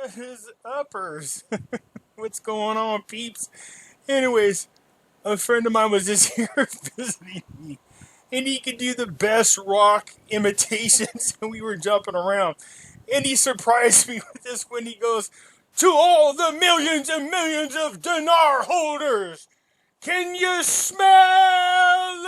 What is uppers? What's going on, peeps? Anyways, a friend of mine was just here visiting me, and he could do the best rock imitations, and we were jumping around. And he surprised me with this when he goes, "To all the millions and millions of dinar holders, can you smell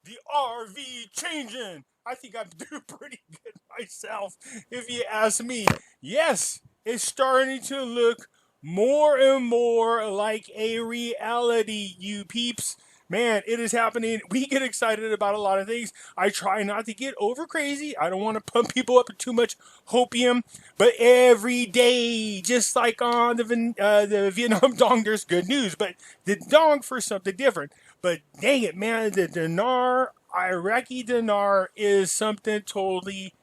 the RV changing?" I think I'm doing pretty good myself, if you ask me. Yes, it's starting to look more and more like a reality, you peeps. Man, it is happening. We get excited about a lot of things. I try not to get over crazy. I don't want to pump people up with too much hopium. But every day, just like on the Vietnam Dong, there's good news. But the Dong for something different. But dang it, man, the dinar, Iraqi dinar is something totally...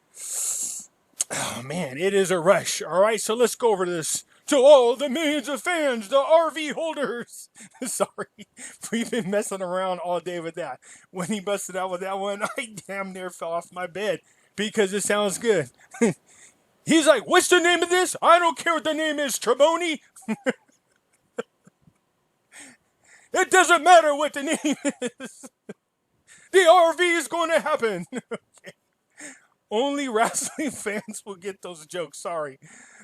Oh, man, it is a rush. All right, so let's go over this. To all the millions of fans, the RV holders. Sorry, we've been messing around all day with that. When he busted out with that one, I damn near fell off my bed because it sounds good. He's like, "What's the name of this?" "I don't care what the name is, Treboni." "It doesn't matter what the name is. The RV is going to happen." Okay. Only wrestling fans will get those jokes. Sorry.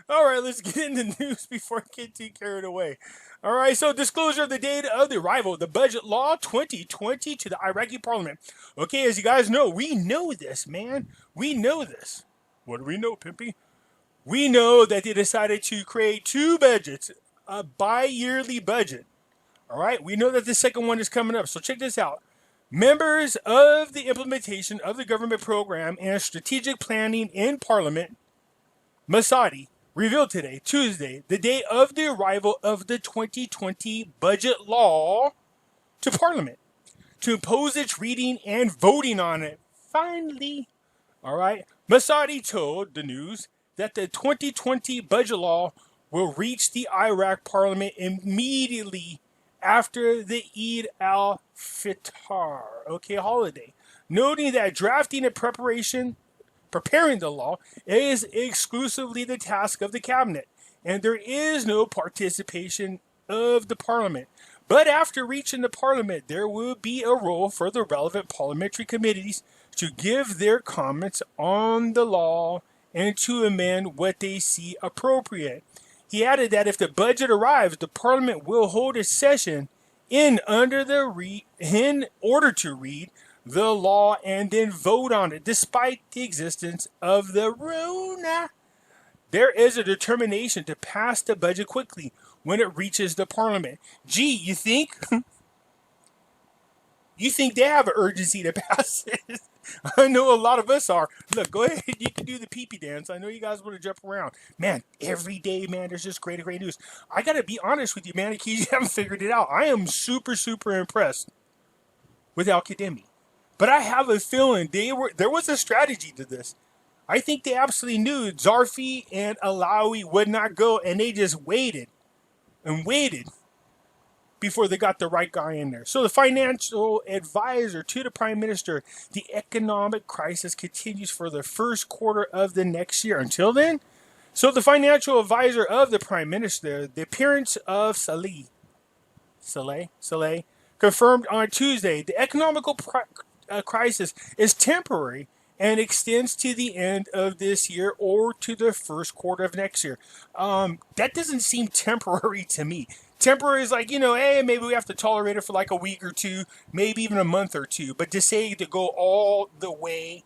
All right, let's get into news before I get too carried away. All right, so disclosure of the date of the arrival of the Budget Law 2020 to the Iraqi Parliament. Okay, as you guys know, we know this, man. We know this. What do we know, Pimpy? We know that they decided to create two budgets, a bi-yearly budget. All right, we know that the second one is coming up, so check this out. Members of the implementation of the government program and strategic planning in Parliament, Masadi, revealed today, Tuesday, the date of the arrival of the 2020 budget law to Parliament to impose its reading and voting on it. Finally, all right, Masadi told the news that the 2020 budget law will reach the Iraq Parliament immediately after the Eid al-Fitr, holiday, noting that drafting and preparing the law is exclusively the task of the cabinet, and there is no participation of the parliament. But after reaching the parliament, there will be a role for the relevant parliamentary committees to give their comments on the law and to amend what they see appropriate. He added that if the budget arrives, the parliament will hold a session in order to read the law and then vote on it, despite the existence of the Rona. There is a determination to pass the budget quickly when it reaches the parliament. Gee, you think? You think they have an urgency to pass it? I know a lot of us are. Look, go ahead. You can do the pee-pee dance. I know you guys want to jump around. Man, every day, man, there's just great news. I got to be honest with you, man. In case you haven't figured it out, I am super impressed with Al-Qademi. But I have a feeling there was a strategy to this. I think they absolutely knew Zarfi and Alawi would not go, and they just waited and waited before they got the right guy in there. So the financial advisor to the prime minister, the economic crisis continues for the first quarter of the next year. Until then, so the financial advisor of the prime minister, the appearance of Saleh, confirmed on Tuesday the economical crisis is temporary and extends to the end of this year or to the first quarter of next year. That doesn't seem temporary to me. Temporary is like, hey, maybe we have to tolerate it for like a week or two, maybe even a month or two. But to say to go all the way,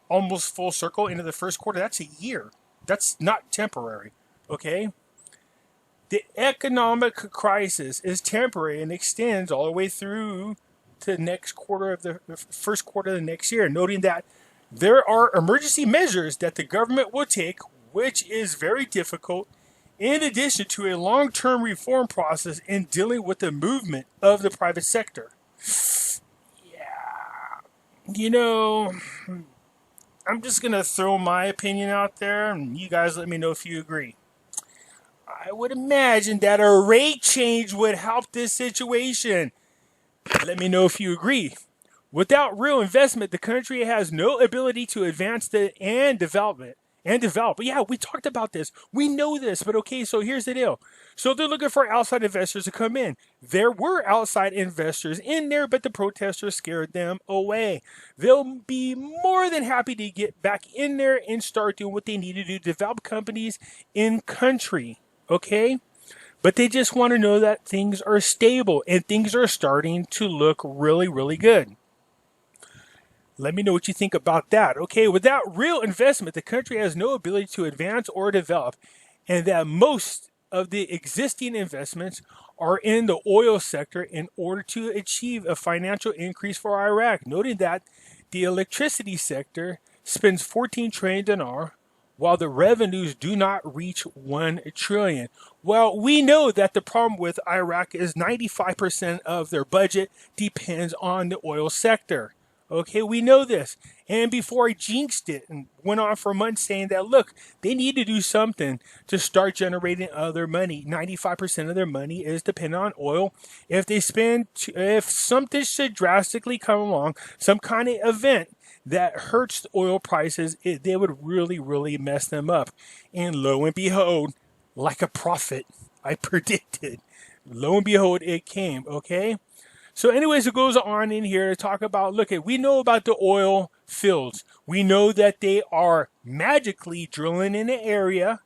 almost full circle into the first quarter, that's a year. That's not temporary, okay? The economic crisis is temporary and extends all the way through to the next quarter of the first quarter of the next year, noting that there are emergency measures that the government will take, which is very difficult, in addition to a long-term reform process in dealing with the movement of the private sector. Yeah. I'm just going to throw my opinion out there, and you guys let me know if you agree. I would imagine that a rate change would help this situation. Let me know if you agree. Without real investment, the country has no ability to advance and development. and develop. But yeah, we talked about this. We know this, but okay, so here's the deal. So they're looking for outside investors to come in. There were outside investors in there, but the protesters scared them away. They'll be more than happy to get back in there and start doing what they need to do, develop companies in country, okay? But they just want to know that things are stable and things are starting to look really, really good. Let me know what you think about that. Okay, without real investment, the country has no ability to advance or develop, and that most of the existing investments are in the oil sector in order to achieve a financial increase for Iraq, noting that the electricity sector spends 14 trillion dinar, while the revenues do not reach 1 trillion. Well, we know that the problem with Iraq is 95% of their budget depends on the oil sector. Okay, we know this. And before I jinxed it and went on for months saying that, look, they need to do something to start generating other money. 95% of their money is dependent on oil. If something should drastically come along, some kind of event that hurts the oil prices, they would really, really mess them up. And lo and behold, like a prophet, I predicted. Lo and behold, it came, okay? So anyways, it goes on in here to talk about, look, we know about the oil fields. We know that they are magically drilling in the area.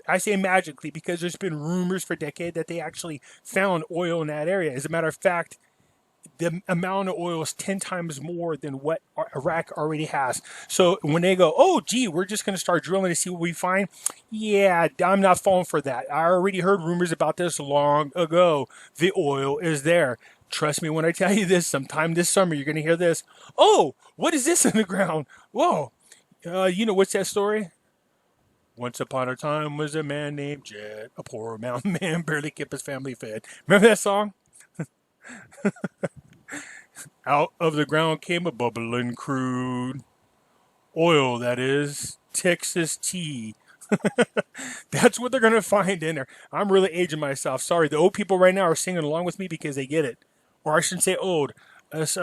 I say magically because there's been rumors for decades that they actually found oil in that area. As a matter of fact, the amount of oil is 10 times more than what Iraq already has. So when they go, oh, gee, we're just going to start drilling to see what we find. Yeah, I'm not falling for that. I already heard rumors about this long ago. The oil is there. Trust me when I tell you this, sometime this summer you're going to hear this. Oh, what is this in the ground? Whoa. You know, what's that story? Once upon a time was a man named Jed, a poor mountain man, barely kept his family fed. Remember that song? Out of the ground came a bubbling crude oil, that is, Texas tea. That's what they're going to find in there. I'm really aging myself. Sorry, the old people right now are singing along with me because they get it. Or I shouldn't say old, us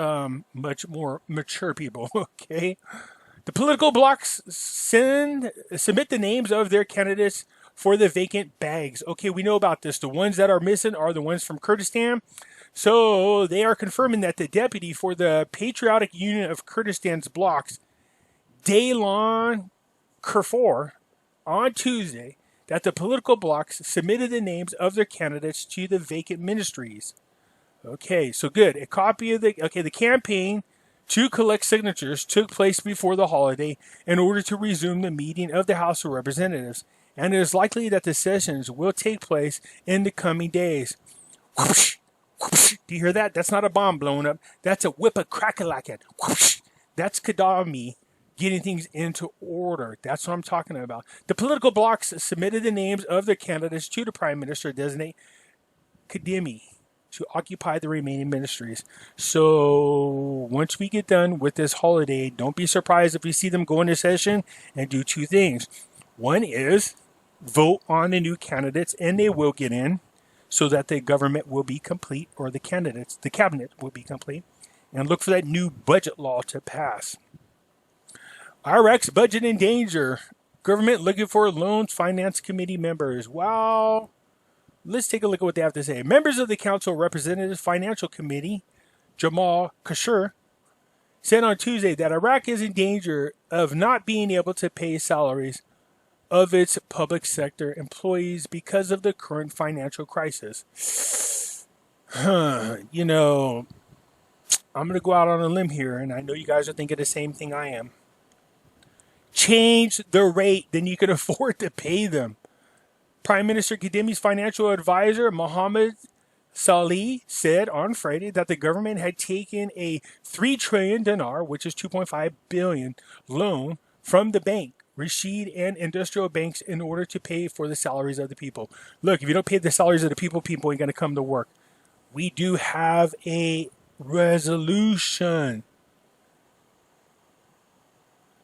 much more mature people, okay? The political blocs submit the names of their candidates for the vacant bags. Okay, we know about this. The ones that are missing are the ones from Kurdistan. So they are confirming that the deputy for the Patriotic Union of Kurdistan's blocs, Daylon Kerfor, on Tuesday, that the political blocs submitted the names of their candidates to the vacant ministries. Okay, so good. A copy of the campaign to collect signatures took place before the holiday in order to resume the meeting of the House of Representatives, and it is likely that the sessions will take place in the coming days. Whoosh, whoosh. Do you hear that? That's not a bomb blowing up. That's a whip-a-crack-a-lack-a. Whoosh. That's Gaddafi getting things into order. That's what I'm talking about. The political blocs submitted the names of their candidates to the Prime Minister-designate Kademi to occupy the remaining ministries. So once we get done with this holiday, don't be surprised if we see them go into session and do two things. One is vote on the new candidates, and they will get in so that the government will be complete, or the cabinet will be complete, and look for that new budget law to pass. Iraq's budget in danger. Government looking for loans finance committee members. Wow. Let's take a look at what they have to say. Members of the Council Representatives Financial Committee, Jamal Khashoggi, said on Tuesday that Iraq is in danger of not being able to pay salaries of its public sector employees because of the current financial crisis. You know, I'm going to go out on a limb here, and I know you guys are thinking the same thing I am. Change the rate, then you can afford to pay them. Prime Minister Kademi's financial advisor, Mohammed Salih, said on Friday that the government had taken a 3 trillion dinar, which is 2.5 billion, loan from the bank, Rashid, and industrial banks in order to pay for the salaries of the people. Look, if you don't pay the salaries of the people ain't going to come to work. We do have a resolution.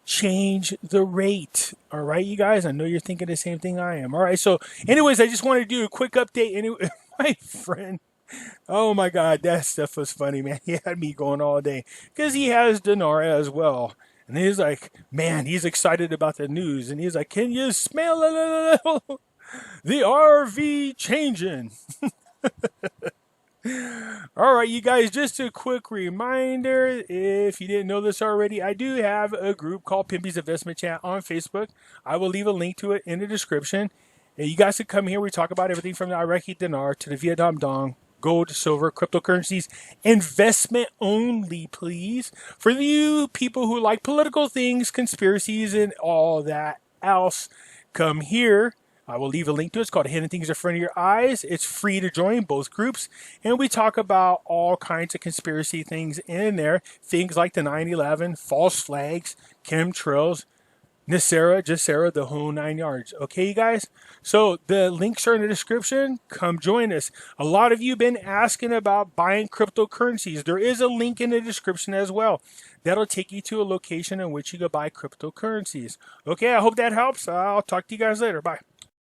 Change the rate. All right, you guys, I know you're thinking the same thing I am. All right, so anyways, I just wanted to do a quick update. Anyway, my friend, oh my God, that stuff was funny, man. He had me going all day because he has dinar as well. And he's like, man, he's excited about the news. And he's like, can you smell it? The RV changing. All right, you guys, just a quick reminder, if you didn't know this already, I do have a group called Pimpy's Investment Chat on Facebook. I will leave a link to it in the description. And you guys can come here. We talk about everything from the Iraqi Dinar to the Vietnam Dong, gold, silver, cryptocurrencies, investment only, please. For you people who like political things, conspiracies, and all that else, come here. I will leave a link to it. It's called Hidden Things in Front of Your Eyes. It's free to join both groups. And we talk about all kinds of conspiracy things in there. Things like the 9/11, false flags, chemtrails, Nicera, Jacera, the whole 9 yards. Okay, you guys? So the links are in the description. Come join us. A lot of you have been asking about buying cryptocurrencies. There is a link in the description as well. That'll take you to a location in which you can buy cryptocurrencies. Okay, I hope that helps. I'll talk to you guys later. Bye.